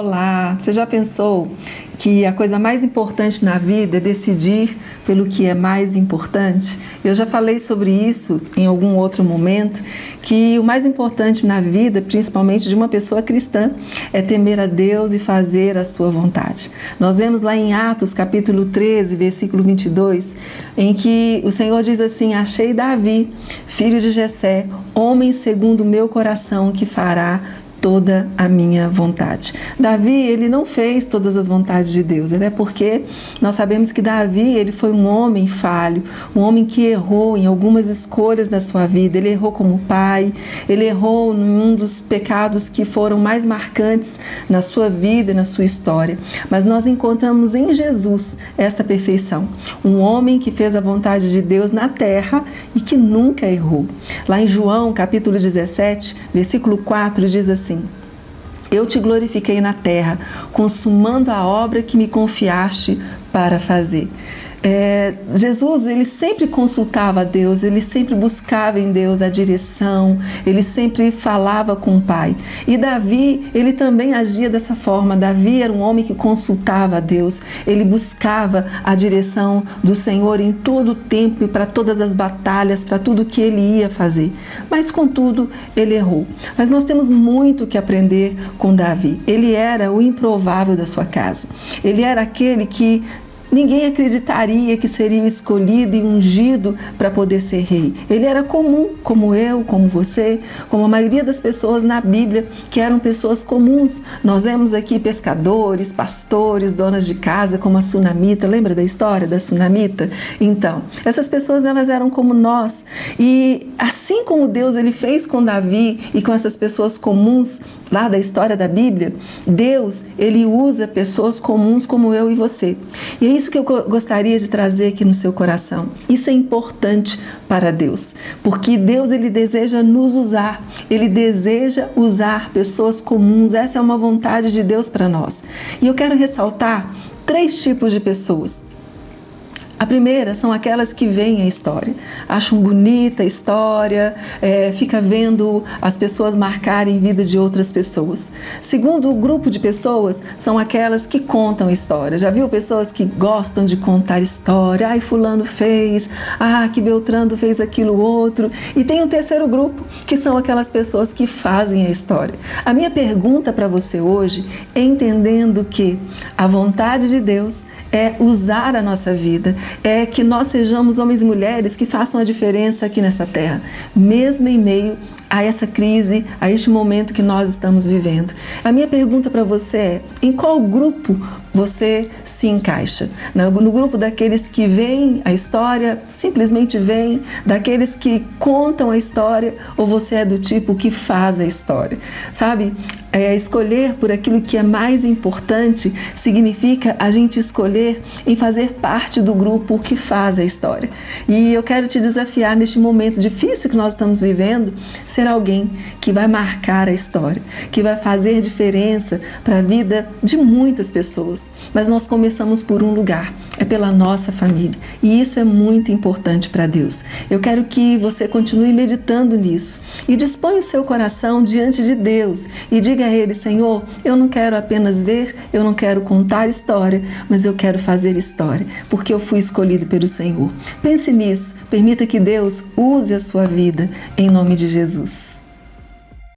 Olá! Você já pensou que a coisa mais importante na vida é decidir pelo que é mais importante? Eu já falei sobre isso em algum outro momento, que o mais importante na vida, principalmente de uma pessoa cristã, é temer a Deus e fazer a sua vontade. Nós vemos lá em Atos, capítulo 13, versículo 22, em que o Senhor diz assim: achei Davi, filho de Jessé, homem segundo o meu coração, que fará toda a minha vontade. Davi, ele não fez todas as vontades de Deus, até porque nós sabemos que Davi, ele foi um homem falho, um homem que errou em algumas escolhas da sua vida. Ele errou como pai, ele errou em um dos pecados que foram mais marcantes na sua vida e na sua história. Mas nós encontramos em Jesus esta perfeição, um homem que fez a vontade de Deus na terra e que nunca errou. Lá em João, capítulo 17, versículo 4, diz assim: eu te glorifiquei na terra, consumando a obra que me confiaste para fazer. Jesus, ele sempre consultava a Deus, ele sempre buscava em Deus a direção, ele sempre falava com o Pai. E Davi, ele também agia dessa forma. Davi era um homem que consultava a Deus, ele buscava a direção do Senhor em todo o tempo e para todas as batalhas, para tudo que ele ia fazer. Mas, contudo, ele errou. Mas nós temos muito que aprender com Davi. Ele era o improvável da sua casa. Ele era aquele que ninguém acreditaria que seria escolhido e ungido para poder ser rei. Ele era comum, como eu, como você, como a maioria das pessoas na Bíblia, que eram pessoas comuns. Nós vemos aqui pescadores, pastores, donas de casa, como a Sunamita. Lembra da história da Sunamita? Então, essas pessoas, elas eram como nós. E assim como Deus ele fez com Davi e com essas pessoas comuns lá da história da Bíblia, Deus, ele usa pessoas comuns como eu e você. E é isso que eu gostaria de trazer aqui no seu coração. Isso é importante para Deus, porque Deus, ele deseja nos usar, ele deseja usar pessoas comuns. Essa é uma vontade de Deus para nós. E eu quero ressaltar 3 tipos de pessoas. A primeira são aquelas que veem a história, acham bonita a história, fica vendo as pessoas marcarem a vida de outras pessoas. Segundo grupo de pessoas são aquelas que contam a história. Já viu pessoas que gostam de contar história? Ai, fulano fez, que Beltrano fez aquilo outro. E tem um terceiro grupo, que são aquelas pessoas que fazem a história. A minha pergunta para você hoje é, entendendo que a vontade de Deus é usar a nossa vida, é que nós sejamos homens e mulheres que façam a diferença aqui nessa terra, mesmo em meio a essa crise, a este momento que nós estamos vivendo. A minha pergunta para você é: em qual grupo você se encaixa? No grupo daqueles que veem a história, simplesmente veem, daqueles que contam a história, ou você é do tipo que faz a história? Sabe? Escolher por aquilo que é mais importante significa a gente escolher em fazer parte do grupo que faz a história. E eu quero te desafiar neste momento difícil que nós estamos vivendo, ser alguém que vai marcar a história, que vai fazer diferença para a vida de muitas pessoas. Mas nós começamos por um lugar, é pela nossa família. E isso é muito importante para Deus. Eu quero que você continue meditando nisso e disponha o seu coração diante de Deus e diga a Ele: Senhor, eu não quero apenas ver, eu não quero contar história, mas eu quero fazer história, porque eu fui escolhido pelo Senhor. Pense nisso, permita que Deus use a sua vida, em nome de Jesus.